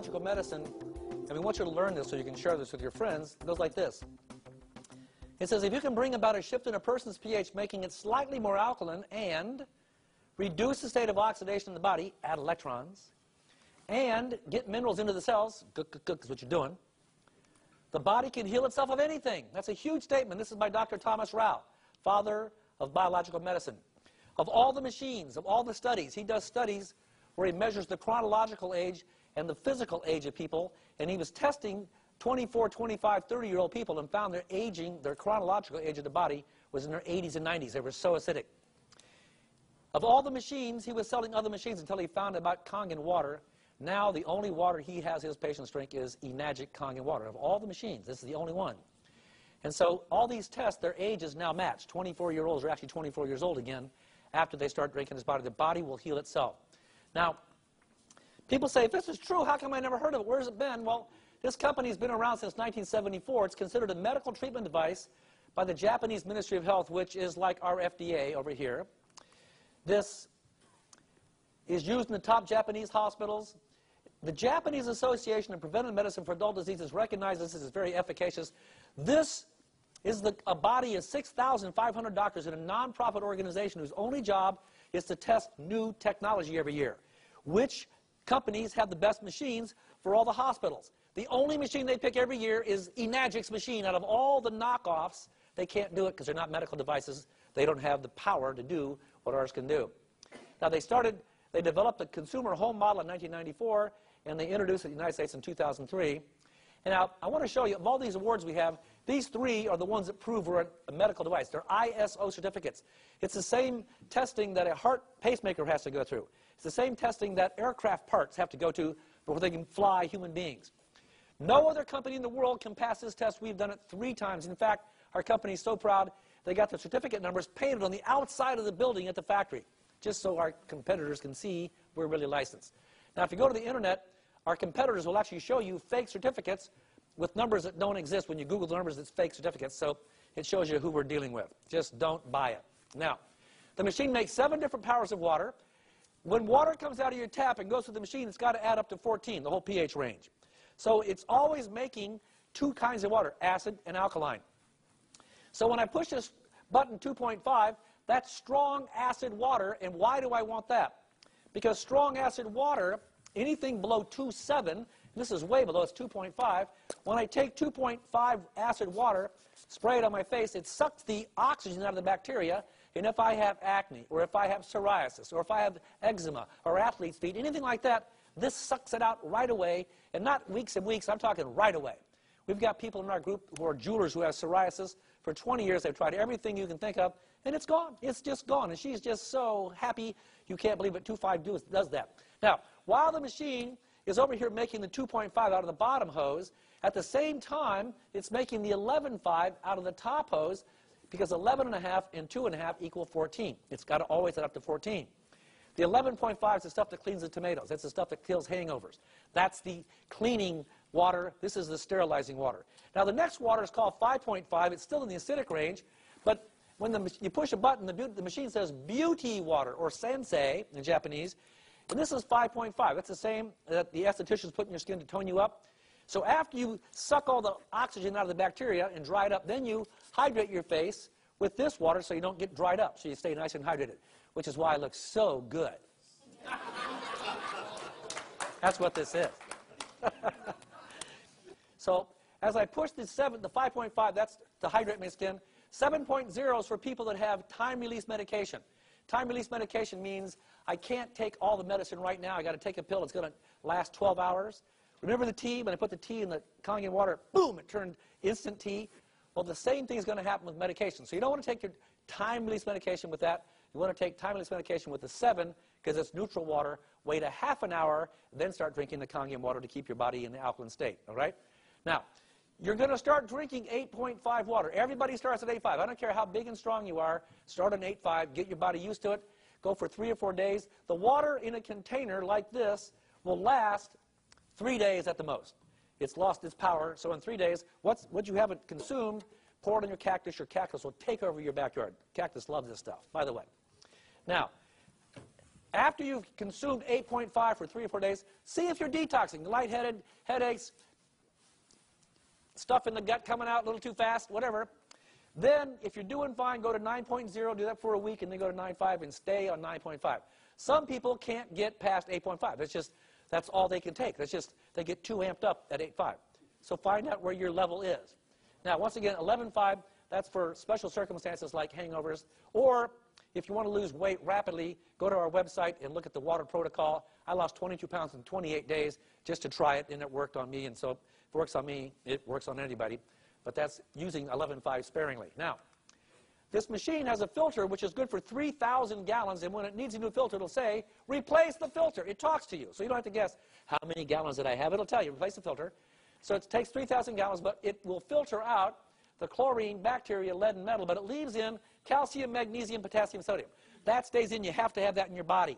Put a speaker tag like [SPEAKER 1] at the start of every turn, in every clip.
[SPEAKER 1] biological medicine, and we want you to learn this so you can share this with your friends. It goes like this. It says, if you can bring about a shift in a person's pH, making it slightly more alkaline, and reduce the state of oxidation in the body, add electrons, and get minerals into the cells, is what you're doing, the body can heal itself of anything. That's a huge statement. This is by Dr. Thomas Rao, father of biological medicine. Of all the machines, of all the studies, he does studies where he measures the chronological age and the physical age of people, and he was testing 24, 25, 30-year-old people and found their aging, their chronological age of the body was in their 80s and 90s. They were so acidic. Of all the machines, he was selling other machines until he found about Kangen water. Now the only water he has his patients drink is Enagic Kangen water. Of all the machines, this is the only one. And so all these tests, their age is now matched. 24-year-olds are actually 24 years old again after they start drinking this body. The body will heal itself. Now, people say, if this is true, how come I never heard of it? Where's it been? Well, this company's been around since 1974. It's considered a medical treatment device by the Japanese Ministry of Health, which is like our FDA over here. This is used in the top Japanese hospitals. The Japanese Association of Preventive Medicine for Adult Diseases recognizes this as very efficacious. This is a body of 6,500 doctors in a nonprofit organization whose only job is to test new technology every year. Which companies have the best machines for all the hospitals? The only machine they pick every year is Enagic's machine. Out of all the knockoffs, they can't do it because they're not medical devices. They don't have the power to do what ours can do. Now, they developed a consumer home model in 1994, and they introduced it in the United States in 2003. And now, I want to show you, of all these awards we have, these three are the ones that prove we're a medical device. They're ISO certificates. It's the same testing that a heart pacemaker has to go through. It's the same testing that aircraft parts have to go to before they can fly human beings. No other company in the world can pass this test. We've done it 3 times. In fact, our company is so proud, they got the certificate numbers painted on the outside of the building at the factory, just so our competitors can see we're really licensed. Now, if you go to the internet, our competitors will actually show you fake certificates with numbers that don't exist. When you Google the numbers, it's fake certificates. So it shows you who we're dealing with. Just don't buy it. Now, the machine makes 7 different powers of water. When water comes out of your tap and goes through the machine, it's got to add up to 14, the whole pH range. So it's always making 2 kinds of water, acid and alkaline. So when I push this button 2.5, that's strong acid water. And why do I want that? Because strong acid water, anything below 2.7, this is way below, it's 2.5. When I take 2.5 acid water, spray it on my face, it sucks the oxygen out of the bacteria. And if I have acne, or if I have psoriasis, or if I have eczema, or athlete's feet, anything like that, this sucks it out right away. And not weeks and weeks, I'm talking right away. We've got people in our group who are jewelers who have psoriasis. For 20 years, they've tried everything you can think of, and it's gone. It's just gone. And she's just so happy. You can't believe it. 2.5 does that. Now, while the machine is over here making the 2.5 out of the bottom hose, at the same time, it's making the 11.5 out of the top hose, because 11.5 and 2.5 equal 14. It's got to always add up to 14. The 11.5 is the stuff that cleans the tomatoes. That's the stuff that kills hangovers. That's the cleaning water. This is the sterilizing water. Now, the next water is called 5.5. It's still in the acidic range, but when you push a button, the machine says beauty water, or sensei in Japanese, and this is 5.5. That's the same that the estheticians put in your skin to tone you up. So after you suck all the oxygen out of the bacteria and dry it up, then you hydrate your face with this water so you don't get dried up, so you stay nice and hydrated, which is why I look so good. That's what this is. So as I push the 5.5, that's to hydrate my skin. 7.0 is for people that have time-release medication. Time-release medication means I can't take all the medicine right now. I got to take a pill. It's going to last 12 hours. Remember the tea? When I put the tea in the Kangen water, boom, it turned instant tea. Well, the same thing is going to happen with medication. So you don't want to take your time-release medication with that. You want to take time-release medication with the 7 because it's neutral water. Wait a half an hour, then start drinking the Kangen water to keep your body in the alkaline state. All right? Now, you're going to start drinking 8.5 water. Everybody starts at 8.5. I don't care how big and strong you are. Start on 8.5. Get your body used to it. Go for 3 or 4 days. The water in a container like this will last 3 days at the most. It's lost its power. So in 3 days, what you haven't consumed, pour it on your cactus. Your cactus will take over your backyard. Cactus loves this stuff, by the way. Now, After you've consumed 8.5 for 3 or 4 days, see if you're detoxing. Lightheaded, headaches, stuff in the gut coming out a little too fast, whatever. Then, if you're doing fine, go to 9.0, do that for a week, and then go to 9.5 and stay on 9.5. Some people can't get past 8.5. That's all they can take. They get too amped up at 8.5. So find out where your level is. Now, once again, 11.5, that's for special circumstances like hangovers. Or if you want to lose weight rapidly, go to our website and look at the water protocol. I lost 22 pounds in 28 days just to try it, and it worked on me. And so if it works on me, it works on anybody. But that's using 11.5 sparingly. Now, this machine has a filter which is good for 3,000 gallons, and when it needs a new filter, it'll say, replace the filter. It talks to you, so you don't have to guess how many gallons did I have. It'll tell you, replace the filter. So it takes 3,000 gallons, but it will filter out the chlorine, bacteria, lead, and metal, but it leaves in calcium, magnesium, potassium, sodium. That stays in. You have to have that in your body.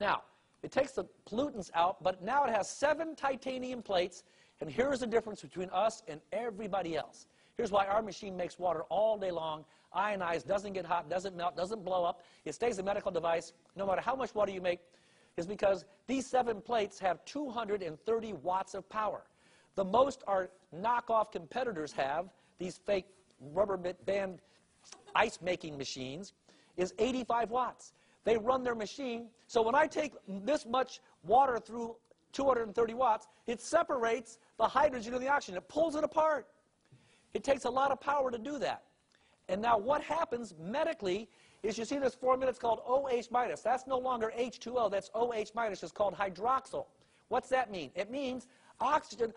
[SPEAKER 1] Now, it takes the pollutants out, but now it has 7 titanium plates, and here's the difference between us and everybody else. Here's why our machine makes water all day long, ionized, doesn't get hot, doesn't melt, doesn't blow up. It stays a medical device no matter how much water you make, is because these 7 plates have 230 watts of power. The most our knockoff competitors have, these fake rubber band ice-making machines, is 85 watts. They run their machine, so when I take this much water through 230 watts, it separates the hydrogen and the oxygen. It pulls it apart. It takes a lot of power to do that. And now what happens medically is you see this formula, it's called OH minus. That's no longer H2O, that's OH minus. It's called hydroxyl. What's that mean? It means oxygen,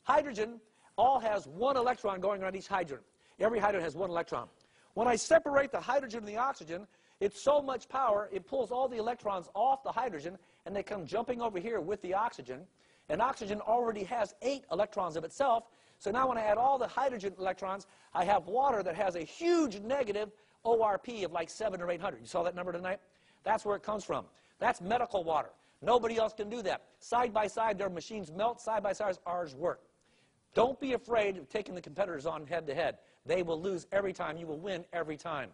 [SPEAKER 1] hydrogen all has 1 electron going around each hydrogen. Every hydrogen has 1 electron. When I separate the hydrogen and the oxygen, it's so much power, it pulls all the electrons off the hydrogen, and they come jumping over here with the oxygen. And oxygen already has 8 electrons of itself. So now when I add all the hydrogen electrons, I have water that has a huge negative ORP of like 700 or 800. You saw that number tonight? That's where it comes from. That's medical water. Nobody else can do that. Side by side, their machines melt. Side by side, ours work. Don't be afraid of taking the competitors on head to head. They will lose every time. You will win every time,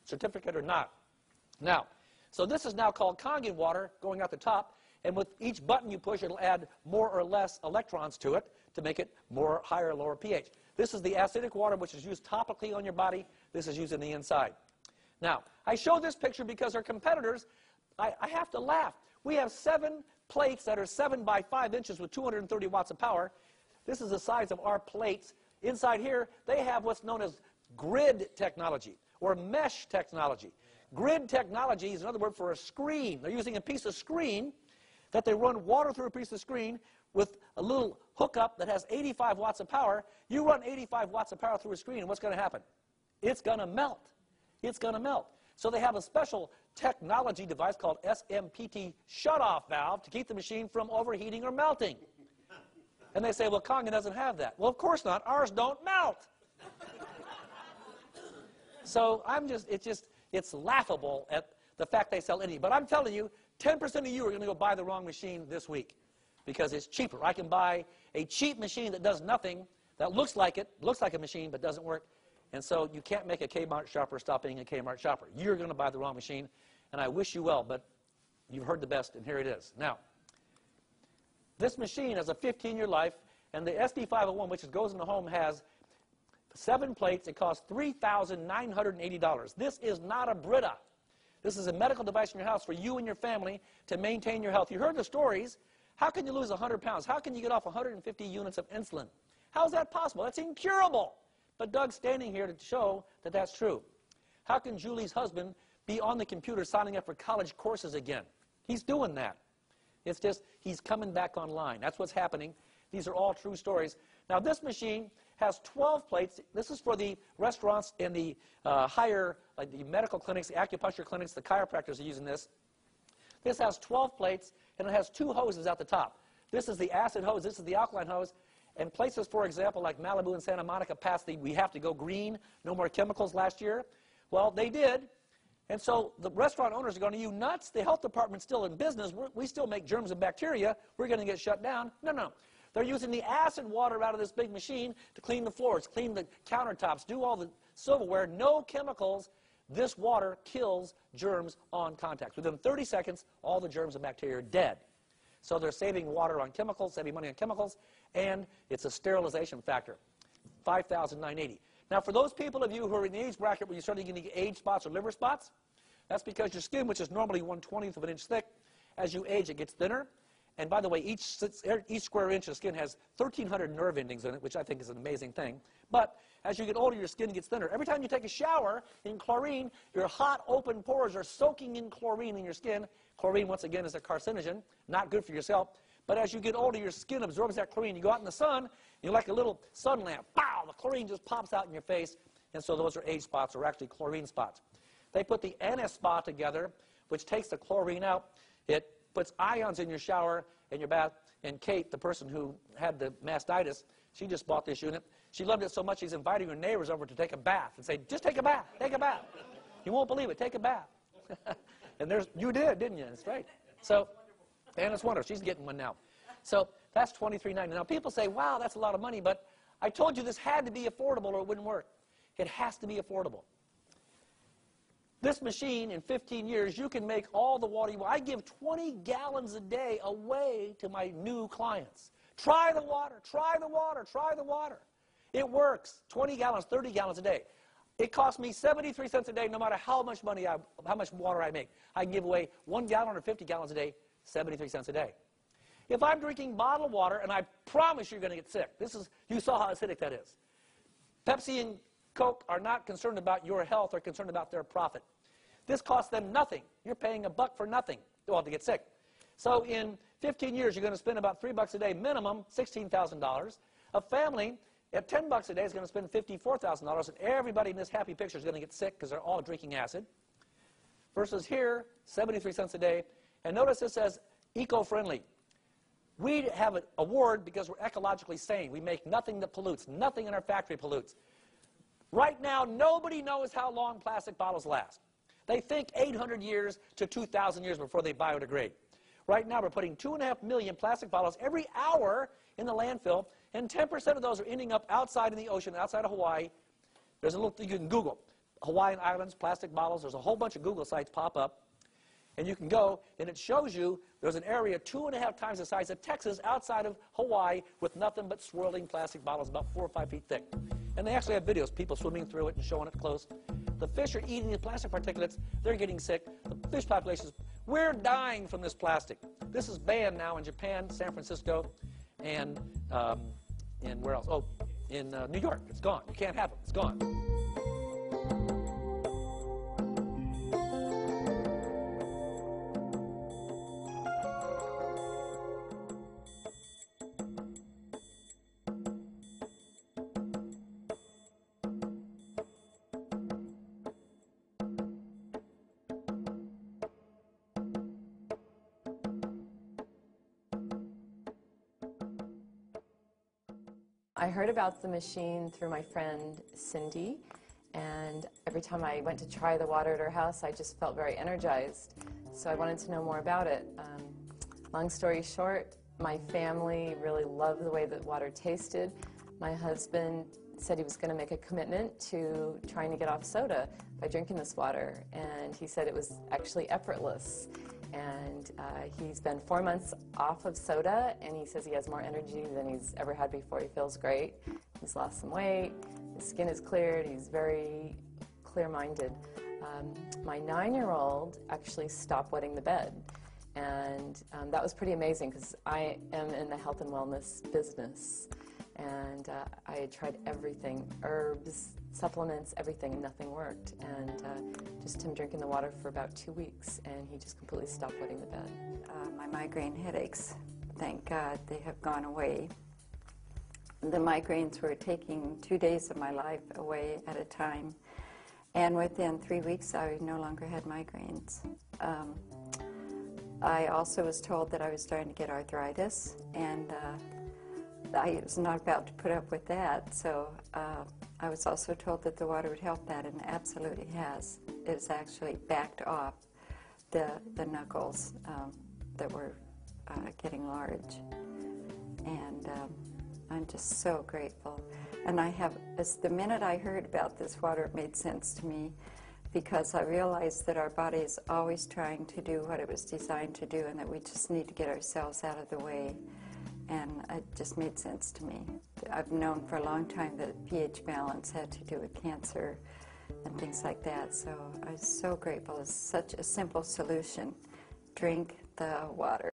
[SPEAKER 1] certificate or not. Now, so this is now called Kangen water going out the top. And with each button you push, it'll add more or less electrons to it to make it more higher or lower pH. This is the acidic water, which is used topically on your body. This is used in the inside. Now, I show this picture because our competitors, I have to laugh. We have 7 plates that are 7 by 5 inches with 230 watts of power. This is the size of our plates. Inside here, they have what's known as grid technology or mesh technology. Grid technology is another word for a screen. They're using a piece of screen that they run water through a piece of screen with a little hookup that has 85 watts of power. You run 85 watts of power through a screen, and what's going to happen? It's going to melt. It's going to melt. So they have a special technology device called SMPT shutoff valve to keep the machine from overheating or melting. And they say, well, Kangen doesn't have that. Well, of course not. Ours don't melt. So it's laughable at the fact they sell anything. But I'm telling you, 10% of you are going to go buy the wrong machine this week because it's cheaper. I can buy a cheap machine that does nothing, that looks like a machine but doesn't work. And so you can't make a Kmart shopper stop being a Kmart shopper. You're going to buy the wrong machine, and I wish you well, but you've heard the best, and here it is. Now, this machine has a 15-year life, and the SD501, which goes in the home, has 7 plates. It costs $3,980. This is not a Brita. This is a medical device in your house for you and your family to maintain your health. You heard the stories. How can you lose 100 pounds? How can you get off 150 units of insulin? How is that possible? That's incurable. But Doug's standing here to show that that's true. How can Julie's husband be on the computer signing up for college courses again? He's doing that. It's just he's coming back online. That's what's happening. These are all true stories. Now, this machine has 12 plates. This is for the restaurants and the higher, like the medical clinics, the acupuncture clinics, the chiropractors are using this. This has 12 plates, and it has 2 hoses at the top. This is the acid hose. This is the alkaline hose. And places, for example, like Malibu and Santa Monica passed the we have to go green, no more chemicals last year. Well, they did. And so the restaurant owners are going, are you nuts? The health department's still in business. We still make germs and bacteria. We're going to get shut down. No. They're using the acid water out of this big machine to clean the floors, clean the countertops, do all the silverware. No chemicals. This water kills germs on contact. Within 30 seconds, all the germs and bacteria are dead. So they're saving water on chemicals, saving money on chemicals, and it's a sterilization factor, 5,980. Now, for those people of you who are in the age bracket where you're starting to get age spots or liver spots, that's because your skin, which is normally 1/20th of an inch thick, as you age, it gets thinner. And by the way, each square inch of skin has 1,300 nerve endings in it, which I think is an amazing thing. But as you get older, your skin gets thinner. Every time you take a shower in chlorine, your hot, open pores are soaking in chlorine in your skin. Chlorine, once again, is a carcinogen, not good for yourself. But as you get older, your skin absorbs that chlorine. You go out in the sun, you're like a little sun lamp. Pow! The chlorine just pops out in your face. And so those are age spots, or actually chlorine spots. They put the NS spa together, which takes the chlorine out. It puts ions in your shower and your bath. And Kate, the person who had the mastitis, she just bought this unit. She loved it so much she's inviting her neighbors over to take a bath and say, just take a bath, take a bath. You won't believe it, take a bath. And you did, didn't you? That's right. So, and it's wonderful. She's getting one now. So that's $23.90. Now people say, wow, that's a lot of money, but I told you this had to be affordable or it wouldn't work. It has to be affordable. This machine, in 15 years, you can make all the water you want. I give 20 gallons a day away to my new clients. Try the water, try the water, try the water. It works. 20 gallons, 30 gallons a day. It costs me 73 cents a day no matter how much water I make. I can give away 1 gallon or 50 gallons a day, 73 cents a day. If I'm drinking bottled water, and I promise you're going to get sick. You saw how acidic that is. Pepsi and Coke are not concerned about your health, they're concerned about their profit. This costs them nothing. You're paying $1 for nothing, well, to get sick. So in 15 years, you're going to spend about $3 a day minimum, $16,000. A family at $10 a day is going to spend $54,000, and everybody in this happy picture is going to get sick because they're all drinking acid. Versus here, 73 cents a day. And notice it says eco-friendly. We have an award because we're ecologically sane. We make nothing that pollutes. Nothing in our factory pollutes. Right now, nobody knows how long plastic bottles last. They think 800 years to 2,000 years before they biodegrade. Right now, we're putting 2.5 million plastic bottles every hour in the landfill, and 10% of those are ending up outside in the ocean, outside of Hawaii. There's a little thing you can Google. Hawaiian Islands, plastic bottles. There's a whole bunch of Google sites pop up. And you can go, and it shows you there's an area 2.5 times the size of Texas outside of Hawaii with nothing but swirling plastic bottles about 4 or 5 feet thick. And they actually have videos, people swimming through it and showing it close. The fish are eating the plastic particulates. They're getting sick. The fish populations, we're dying from this plastic. This is banned now in Japan, San Francisco, and where else? Oh, in New York. It's gone. You can't have it. It's gone.
[SPEAKER 2] I heard about the machine through my friend Cindy, and every time I went to try the water at her house, I just felt very energized. So I wanted to know more about it. Long story short, my family really loved the way that water tasted. My husband said he was going to make a commitment to trying to get off soda by drinking this water, and he said it was actually effortless. And he's been 4 months off of soda, and he says he has more energy than he's ever had before. He feels great. He's lost some weight. His skin is cleared. He's very clear-minded. My 9-year-old actually stopped wetting the bed, and that was pretty amazing because I am in the health and wellness business. And I had tried everything, herbs, supplements, everything, and nothing worked. And just him drinking the water for about 2 weeks, and he just completely stopped wetting the bed.
[SPEAKER 3] My migraine headaches, thank God, they have gone away. The migraines were taking 2 days of my life away at a time. And within 3 weeks, I no longer had migraines. I also was told that I was starting to get arthritis, and I was not about to put up with that, so I was also told that the water would help that, and it absolutely has. It's actually backed off the knuckles that were getting large, and I'm just so grateful. And the minute I heard about this water, it made sense to me. because I realized that our body is always trying to do what it was designed to do, and that we just need to get ourselves out of the way. And it just made sense to me. I've known for a long time that pH balance had to do with cancer and things like that, so I'm so grateful. It's such a simple solution. Drink the water.